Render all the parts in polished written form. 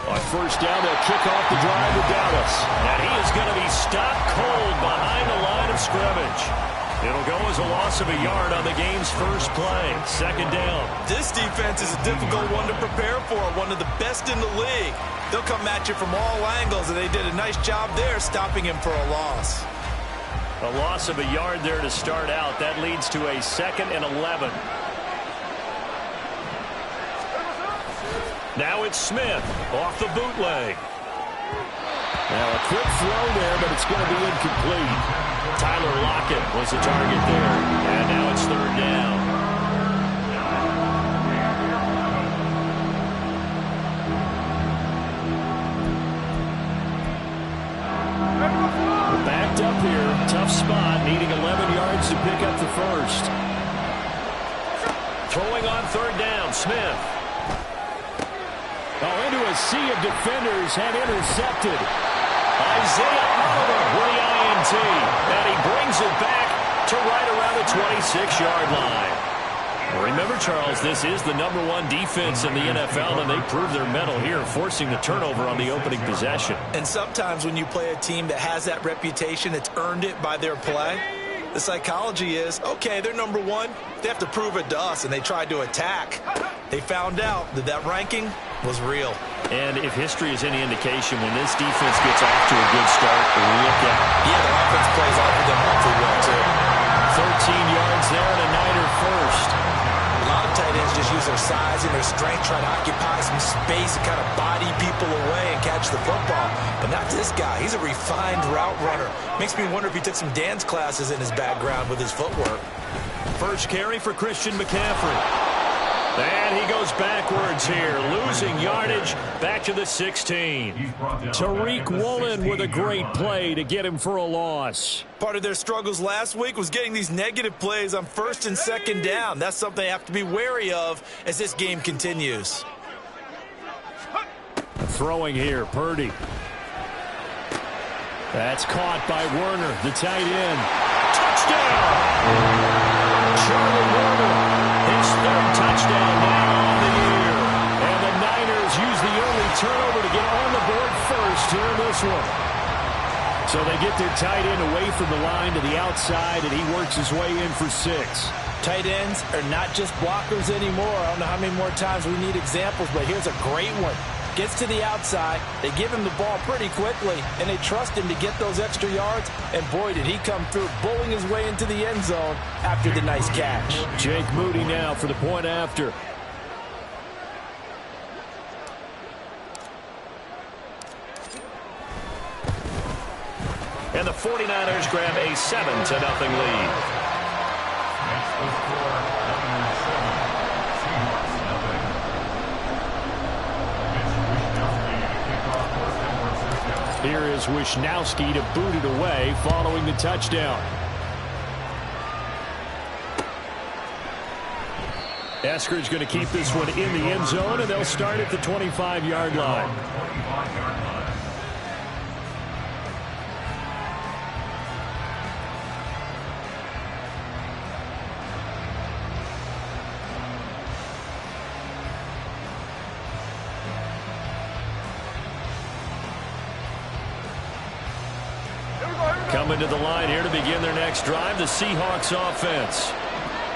On first down, they'll kick off the drive with Dallas. And he is going to be stopped cold behind the line of scrimmage. It'll go as a loss of a yard on the game's first play. Second down. This defense is a difficult one to prepare for, one of the best in the league. They'll come at you from all angles, and they did a nice job there stopping him for a loss. A loss of a yard there to start out. That leads to a 2nd and 11. Now it's Smith off the bootleg. Now a quick throw there, but it's going to be incomplete. Tyler Lockett was the target there. And now it's 3rd down. Backed up here. Tough spot. Needing 11 yards to pick up the first. Throwing on 3rd down. Smith. Oh, into a sea of defenders and intercepted. Isaiah Oliver with the INT. And he brings it back to right around the 26-yard line. Remember, Charles, this is the #1 defense in the NFL, and they prove their mettle here, forcing the turnover on the opening possession. And sometimes when you play a team that has that reputation, it's earned it by their play. The psychology is, okay, they're #1. They have to prove it to us, and they tried to attack. They found out that that ranking was real. And if history is any indication, when this defense gets off to a good start, look out. Yeah, the offense plays off of them awfully well, too. 13 yards there and a Niner first. A lot of tight ends just use their size and their strength, try to occupy some space and kind of body people away and catch the football. But not this guy. He's a refined route runner. Makes me wonder if he took some dance classes in his background with his footwork. First carry for Christian McCaffrey. And he goes backwards here, losing yardage back to the 16. Tariq Woolen with a great play to get him for a loss. Part of their struggles last week was getting these negative plays on 1st and 2nd down. That's something they have to be wary of as this game continues. Throwing here, Purdy. That's caught by Werner, the tight end. Touchdown! Charlie Werner, his 3rd touchdown now on the year. And the Niners use the only turnover to get on the board first here in this one. So they get their tight end away from the line to the outside, and he works his way in for 6. Tight ends are not just blockers anymore. I don't know how many more times we need examples, but here's a great one. Gets to the outside, they give him the ball pretty quickly, and they trust him to get those extra yards, and boy, did he come through, bowling his way into the end zone after the nice catch. Jake Moody now for the point after. And the 49ers grab a 7-0 lead. Here is Wisnowski to boot it away following the touchdown. Eskridge going to keep this one in the end zone, and they'll start at the 25-yard line. Coming to the line here to begin their next drive, the Seahawks offense.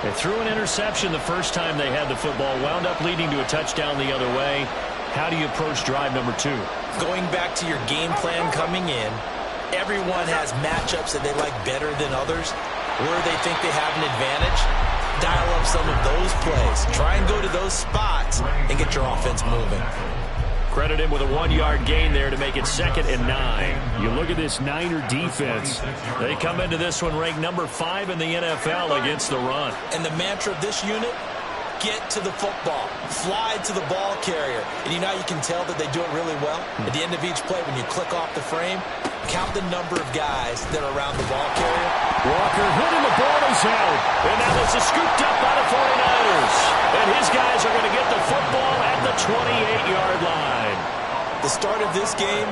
They threw an interception the first time they had the football, wound up leading to a touchdown the other way. How do you approach drive number 2? Going back to your game plan coming in, everyone has matchups that they like better than others. Where they think they have an advantage, dial up some of those plays. Try and go to those spots and get your offense moving. Credit him with a 1-yard gain there to make it 2nd and 9. You look at this Niner defense. They come into this one ranked number 5 in the NFL against the run. And the mantra of this unit, get to the football. Fly to the ball carrier. And you know you can tell that they do it really well? At the end of each play, when you click off the frame, count the number of guys that are around the ball carrier. Walker hitting the ball is out. And that was scooped up by the 49ers. And his guys are going to get the football at the 28-yard line. The start of this game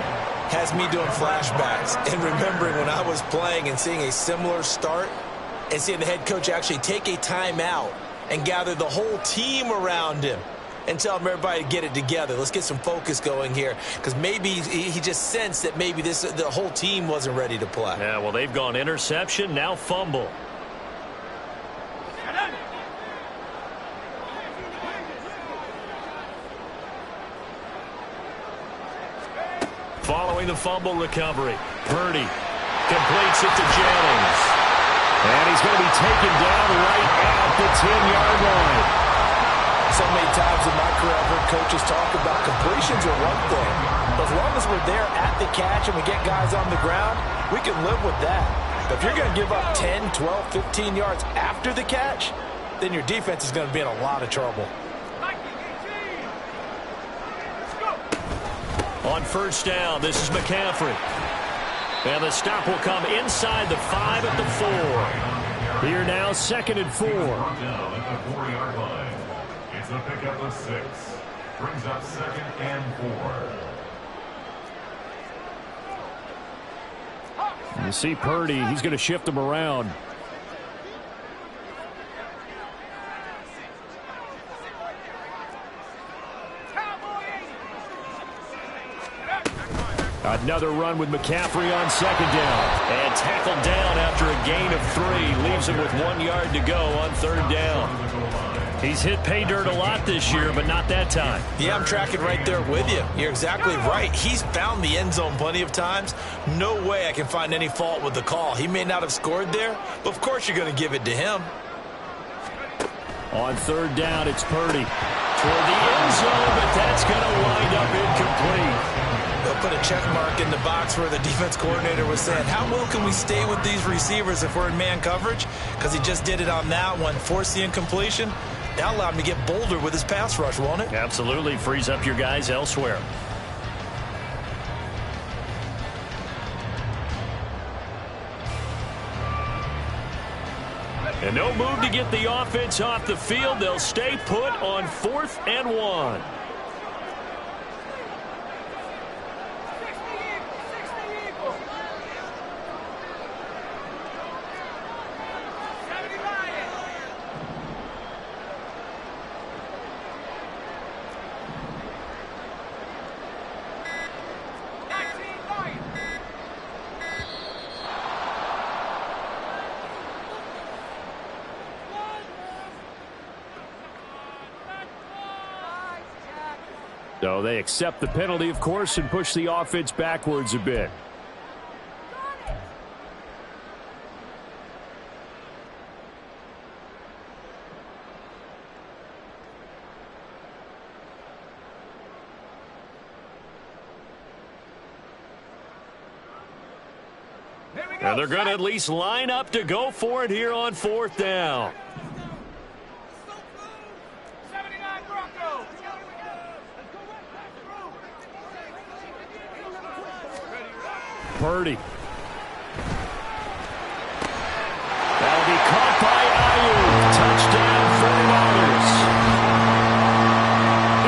has me doing flashbacks and remembering when I was playing and seeing a similar start and seeing the head coach actually take a timeout and gather the whole team around him and tell him everybody to get it together. Let's get some focus going here, because maybe he just sensed that maybe the whole team wasn't ready to play. Yeah, well, they've gone interception, now fumble. Following the fumble recovery, Purdy completes it to Jennings. And he's going to be taken down right at the 10-yard line. So many times in my career, I've heard coaches talk about completions are one thing. But as long as we're there at the catch and we get guys on the ground, we can live with that. But if you're going to give up 10, 12, 15 yards after the catch, then your defense is going to be in a lot of trouble. On first down, this is McCaffrey. And the stop will come inside the 5 at the 4. Here now, 2nd and 4. Down at the 4-yard line. It's a pickup of 6. Brings up 2nd and 4. You see Purdy, he's going to shift him around. Another run with McCaffrey on 2nd down. And tackled down after a gain of 3. Leaves him with 1 yard to go on 3rd down. He's hit pay dirt a lot this year, but not that time. Yeah, I'm tracking right there with you. You're exactly right. He's found the end zone plenty of times. No way I can find any fault with the call. He may not have scored there, but of course you're going to give it to him. On 3rd down, it's Purdy. Toward the end zone, but that's going to wind up incomplete. They'll put a check mark in the box where the defense coordinator was saying, how well can we stay with these receivers if we're in man coverage? Because he just did it on that one, forced the incompletion. That allowed him to get bolder with his pass rush, won't it? Absolutely. Frees up your guys elsewhere. And no move to get the offense off the field. They'll stay put on 4th and 1. So they accept the penalty, of course, and push the offense backwards a bit. And they're going to at least line up to go for it here on 4th down. Purdy. That'll be caught by Ayuk. Touchdown 49ers.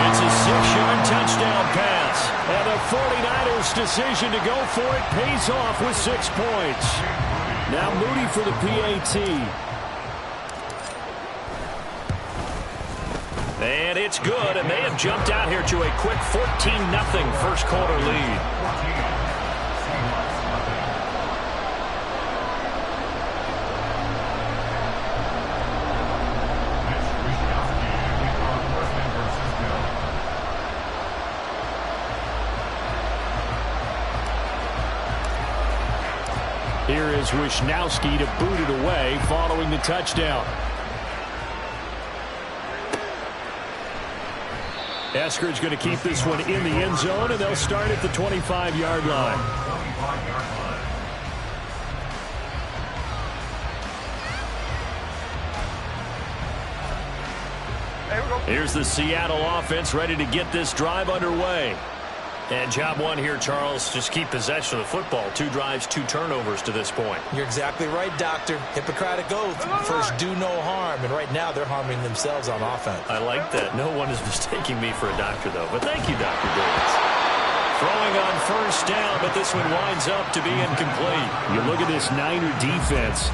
It's a 6-yard touchdown pass. And the 49ers' decision to go for it pays off with 6 points. Now Moody for the PAT. And it's good, and they have jumped out here to a quick 14-0 first quarter lead. Here is Wisnowski to boot it away following the touchdown. Eskridge going to keep this one in the end zone, and they'll start at the 25-yard line. Here's the Seattle offense ready to get this drive underway. And job one here, Charles, just keep possession of the football. 2 drives, 2 turnovers to this point. You're exactly right, Doctor. Hippocratic oath. First, do no harm. And right now, they're harming themselves on offense. I like that. No one is mistaking me for a doctor, though. But thank you, Dr. Davis. Throwing on first down, but this one winds up to be incomplete. You look at this Niner defense.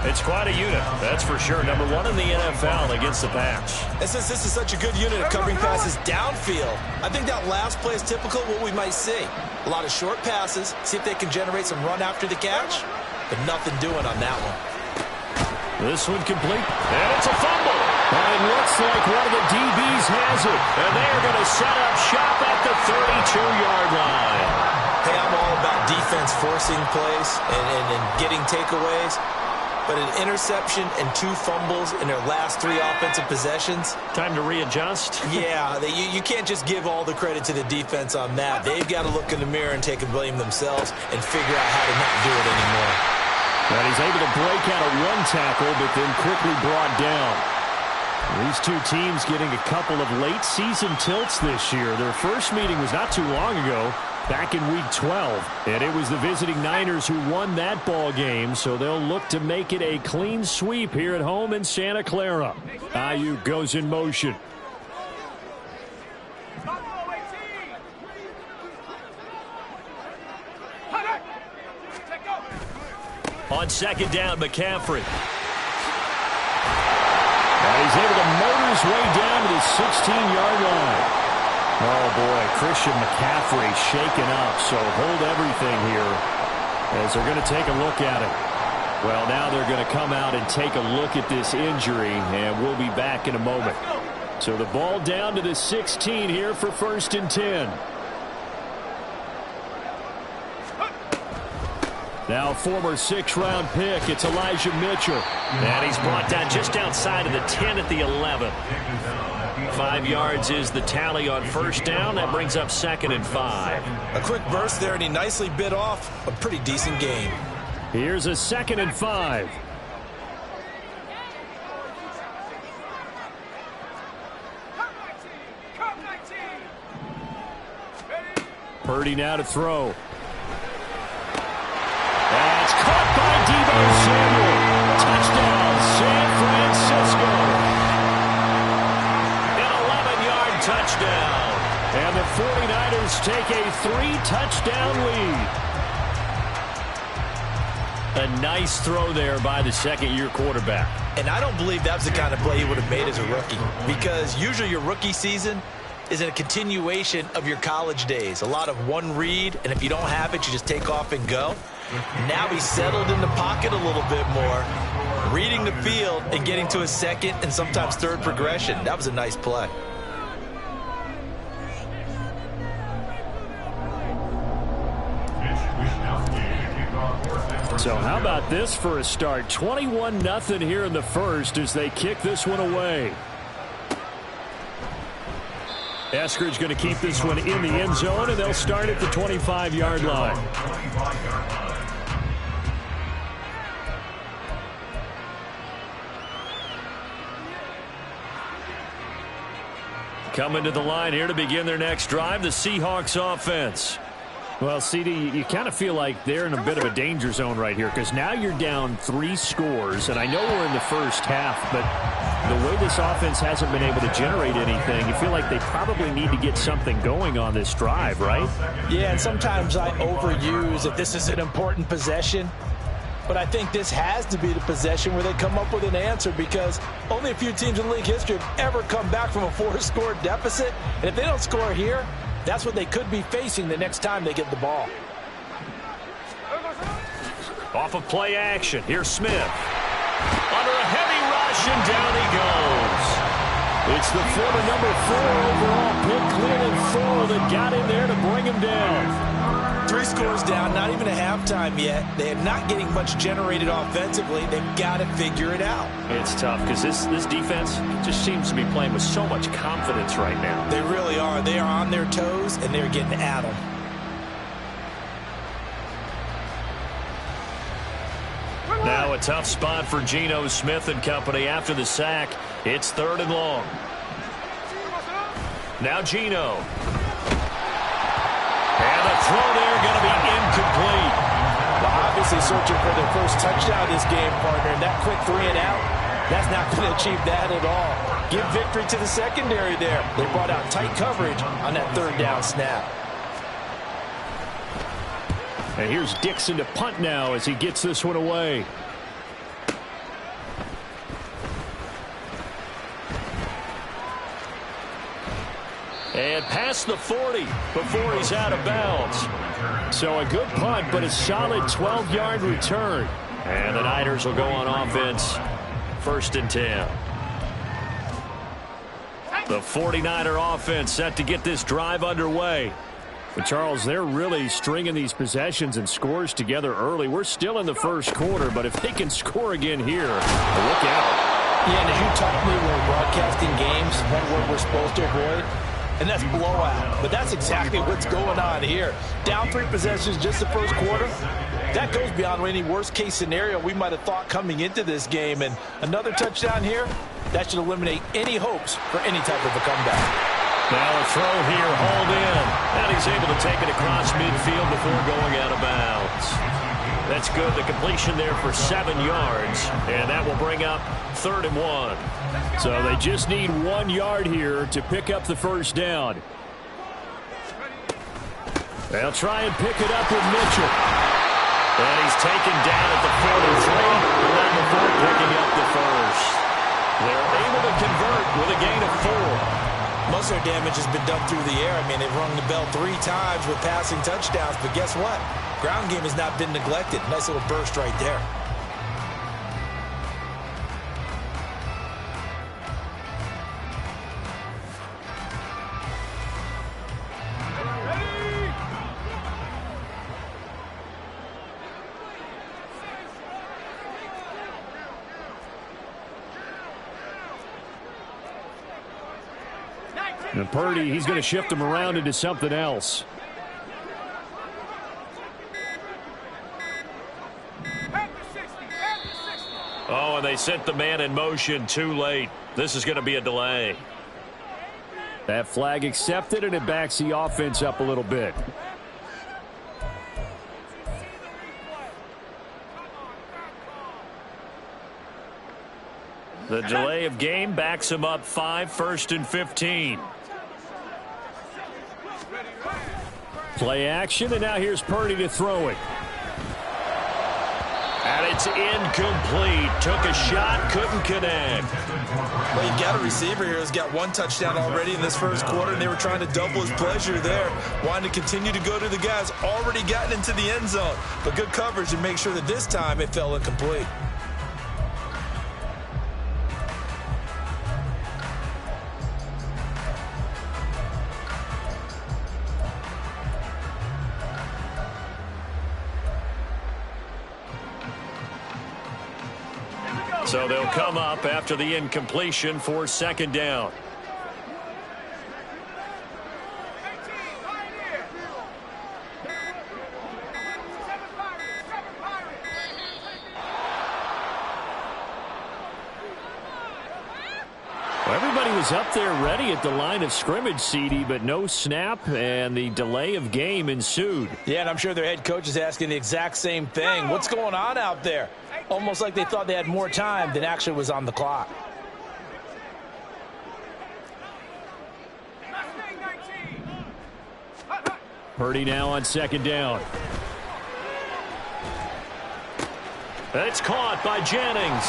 It's quite a unit, that's for sure. Number one in the NFL against the pass. And since this is such a good unit of covering passes downfield, I think that last play is typical of what we might see. A lot of short passes, see if they can generate some run after the catch, but nothing doing on that one. This one complete, and it's a fumble. And it looks like one of the DBs has it. And they are going to set up shop at the 32-yard line. Hey, I'm all about defense forcing plays and getting takeaways. But an interception and 2 fumbles in their last 3 offensive possessions. Time to readjust? Yeah, you can't just give all the credit to the defense on that. They've got to look in the mirror and take a blame themselves and figure out how to not do it anymore. And he's able to break out of one tackle, but then quickly brought down. These two teams getting a couple of late season tilts this year. Their first meeting was not too long ago, back in Week 12. And it was the visiting Niners who won that ball game, so they'll look to make it a clean sweep here at home in Santa Clara. Ayuk goes in motion. On second down, McCaffrey. And he's able to motor his way down to the 16-yard line. Oh, boy, Christian McCaffrey shaken up, so hold everything here as they're going to take a look at it. Well, now they're going to come out and take a look at this injury, and we'll be back in a moment. So the ball down to the 16 here for 1st and 10. Now former 6th-round pick, it's Elijah Mitchell. And he's brought down just outside of the 10 at the 11. 5 yards is the tally on 1st down. That brings up 2nd and 5. A quick burst there, and he nicely bit off a pretty decent gain. Here's a 2nd and 5. Purdy now to throw. That's caught by Deebo Samuel. Touchdown, San Francisco. An 11-yard touchdown. And the 49ers take a 3-touchdown lead. A nice throw there by the second-year quarterback. And I don't believe that was the kind of play he would have made as a rookie, because usually your rookie season is a continuation of your college days. A lot of one read, and if you don't have it, you just take off and go. Now he's settled in the pocket a little bit more, reading the field and getting to a second and sometimes third progression. That was a nice play. So how about this for a start? 21-0 here in the first as they kick this one away. Eskridge going to keep this one in the end zone, and they'll start at the 25-yard line. Coming to the line here to begin their next drive, the Seahawks offense. Well, CD, you kind of feel like they're in a bit of a danger zone right here because now you're down 3 scores, and I know we're in the first half, but the way this offense hasn't been able to generate anything, you feel like they probably need to get something going on this drive, right? Yeah, and sometimes I overuse if this is an important possession, but I think this has to be the possession where they come up with an answer because only a few teams in league history have ever come back from a 4-score deficit, and if they don't score here, that's what they could be facing the next time they get the ball. Off of play action. Here's Smith. Under a heavy rush, and down he goes. It's the former number 4 overall pick, Cleveland Full, that got in there to bring him down. 3 scores down, not even a halftime yet. They are not getting much generated offensively. They've got to figure it out. It's tough because this defense just seems to be playing with so much confidence right now. They really are. They are on their toes, and they're getting at them. Now a tough spot for Geno Smith and company after the sack. It's 3rd and long. Now Geno. And the throw there going to be incomplete. Well, obviously searching for their first touchdown this game, partner. And that quick 3 and out, that's not going to achieve that at all. Give victory to the secondary there. They brought out tight coverage on that 3rd down snap. And here's Dixon to punt now as he gets this one away. And past the 40 before he's out of bounds. So a good punt, but a solid 12-yard return. And the Niners will go on offense, 1st and 10. The 49er offense set to get this drive underway. But Charles, they're really stringing these possessions and scores together early. We're still in the first quarter, but if they can score again here, look out. Yeah, and as you taught me when we're broadcasting games, one word we're supposed to avoid, and that's blowout. But that's exactly what's going on here. Down 3 possessions just the first quarter. That goes beyond any worst-case scenario we might have thought coming into this game. And another touchdown here, that should eliminate any hopes for any type of a comeback. Now a throw here, hauled in. And he's able to take it across midfield before going out of bounds. That's good. The completion there for 7 yards. And that will bring up 3rd and 1. So they just need 1 yard here to pick up the first down. They'll try and pick it up with Mitchell. And he's taken down at the 43. Not before picking up the first. They're able to convert with a gain of 4. Most of their damage has been done through the air. I mean, they've rung the bell 3 times with passing touchdowns. But guess what? Ground game has not been neglected. Nice little burst right there. And Purdy, he's going to shift him around into something else. Oh, and they sent the man in motion too late. This is going to be a delay. That flag accepted, and it backs the offense up a little bit. The delay of game backs him up 5, 1st and 15. Play action, and now here's Purdy to throw it. And it's incomplete. Took a shot, couldn't connect. Well, you've got a receiver here who's got 1 touchdown already in this first quarter, and they were trying to double his pleasure there. Wanting to continue to go to the guys already gotten into the end zone. But good coverage to make sure that this time it fell incomplete. So they'll come up after the incompletion for 2nd down. Well, everybody was up there ready at the line of scrimmage, CD, but no snap, and the delay of game ensued. Yeah, and I'm sure their head coach is asking the exact same thing. What's going on out there? Almost like they thought they had more time than actually was on the clock. Purdy now on 2nd down. It's caught by Jennings.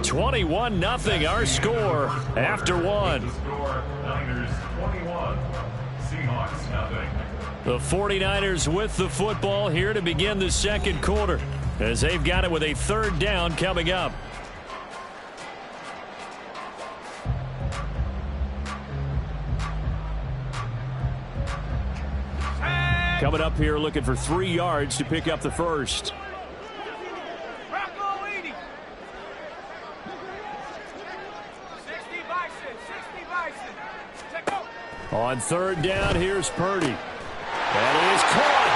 $21-0 our score after 1. Niners 21, Seahawks nothing. The 49ers with the football here to begin the 2nd quarter as they've got it with a 3rd down coming up. Coming up here looking for 3 yards to pick up the first. On 3rd down, here's Purdy. And he is caught.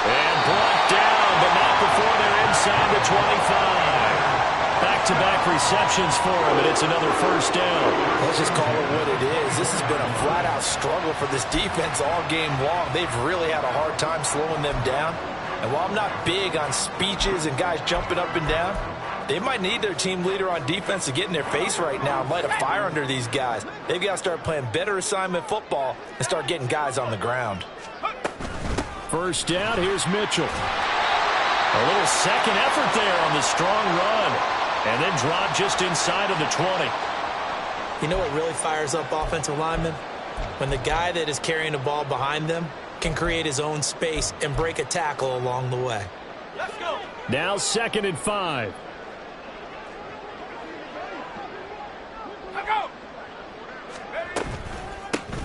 And brought down, but not before they're inside the 25. Back-to-back receptions for him, and it's another 1st down. Let's just call it what it is. This has been a flat-out struggle for this defense all game long. They've really had a hard time slowing them down. And while I'm not big on speeches and guys jumping up and down, They might need their team leader on defense to get in their face right now and light a fire under these guys. They've got to start playing better assignment football and start getting guys on the ground. First down, here's Mitchell. A little second effort there on the strong run. And then drop just inside of the 20. You know what really fires up offensive linemen? When the guy that is carrying the ball behind them can create his own space and break a tackle along the way. Let's go. Now 2nd and 5.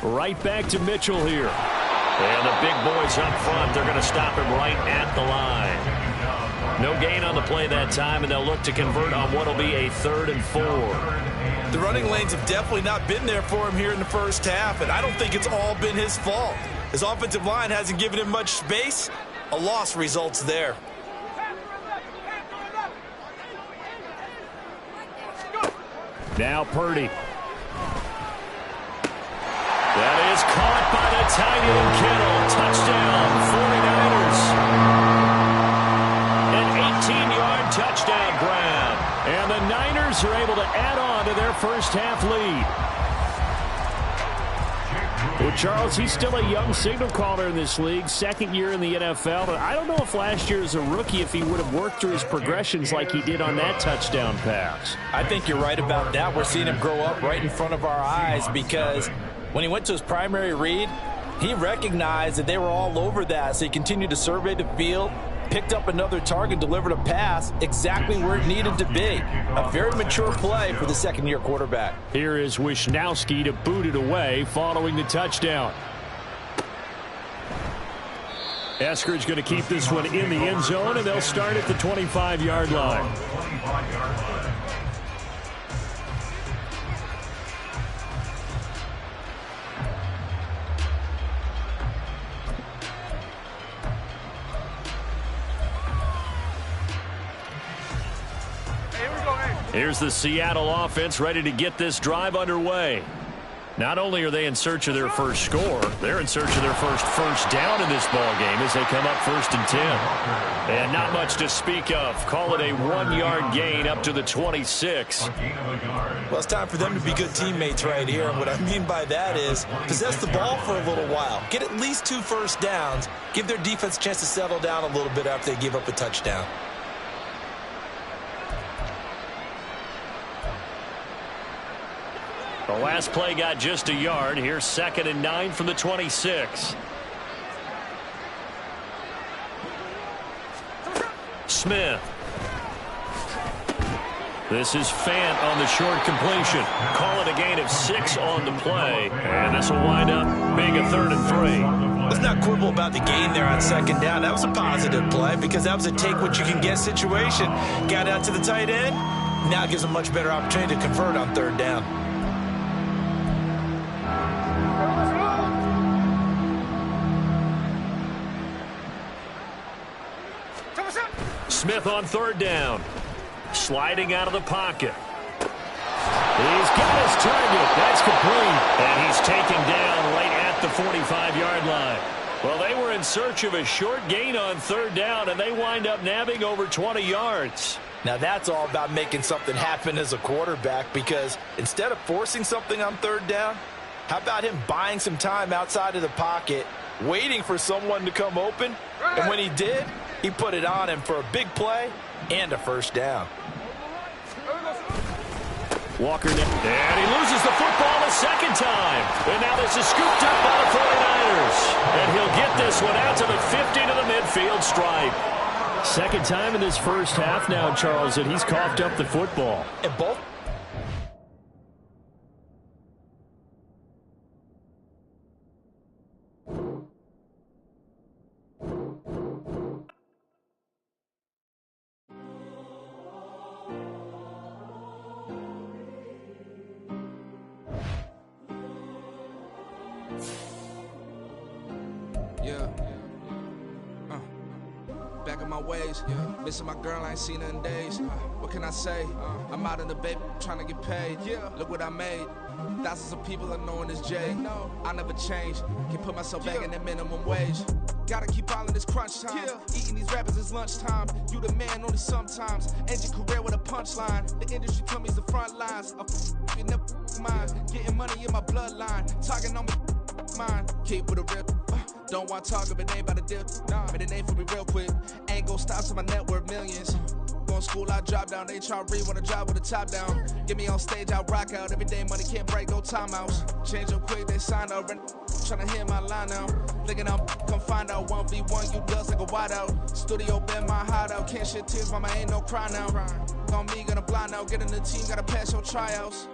Right back to Mitchell here. And the big boys up front, they're going to stop him right at the line. No gain on the play that time, and they'll look to convert on what will be a 3rd and 4. The running lanes have definitely not been there for him here in the first half, and I don't think it's all been his fault. His offensive line hasn't given him much space. A loss results there. Now Purdy. That is caught by the tight end Kittle. Touchdown, 49ers. An 18-yard touchdown grab. And the Niners are able to add on to their first half lead. Well, Charles, he's still a young signal caller in this league, 2nd year in the NFL. But I don't know if last year as a rookie, if he would have worked through his progressions like he did on that touchdown pass. I think you're right about that. We're seeing him grow up right in front of our eyes because when he went to his primary read, he recognized that they were all over that. So he continued to survey the field, picked up another target, delivered a pass exactly where it needed to be. A very mature play for the 2nd-year quarterback. Here is Wisnowski to boot it away following the touchdown. Eskridge going to keep this one in the end zone, and they'll start at the 25-yard line. Here's the Seattle offense ready to get this drive underway. Not only are they in search of their first score, they're in search of their first down in this ball game as they come up 1st and 10. And not much to speak of. Call it a 1-yard gain up to the 26. Well, it's time for them to be good teammates right here. And what I mean by that is possess the ball for a little while. Get at least 2 first downs. Give their defense a chance to settle down a little bit after they give up a touchdown. The last play got just a yard. Here's 2nd and 9 from the 26. Smith. This is Fant on the short completion. Call it a gain of 6 on the play. And this will wind up being a 3rd and 3. Let's not quibble about the gain there on 2nd down. That was a positive play because that was a take-what-you-can-get situation. Got out to the tight end. Now it gives them a much better opportunity to convert on 3rd down. Smith on 3rd down. Sliding out of the pocket. He's got his target. That's complete. And he's taken down right at the 45-yard line. Well, they were in search of a short gain on 3rd down, and they wind up nabbing over 20 yards. Now that's all about making something happen as a quarterback, because instead of forcing something on 3rd down, how about him buying some time outside of the pocket, waiting for someone to come open, and when he did, he put it on him for a big play and a first down. Walker, and he loses the football a 2nd time. And now this is scooped up by the 49ers. And he'll get this one out to the 50 to the midfield stripe. 2nd time in this first half now, Charles, that he's coughed up the football. And both. Back in my ways, missing my girl, I ain't seen her in days. What can I say? I'm out in the baby, trying to get paid. Look what I made. Thousands of people are knowing this Jay. I never change. Can put myself back in that minimum wage. Gotta keep ballin' this crunch time. Eating these rappers is lunchtime. You the man only sometimes. End your career with a punchline. The industry tell me it's the front lines. You never mind. Getting money in my bloodline. Talking on me, mine. Keep with a real. Don't want to talk if it ain't about the deal. But it ain't for me real quick. Ain't gon' stop till my net worth millions. Going school, I drop down. They try to read when I drive with the top down. Get me on stage, I rock out. Every day money can't break, no timeouts. Change up quick, they sign up. Tryna hear my line now. Thinking I'm come find out 1v1, you dust like a wideout. Studio been my hideout. Can't shed tears, mama ain't no cry now. On me, gonna blind out. Get in the team, gotta pass your tryouts.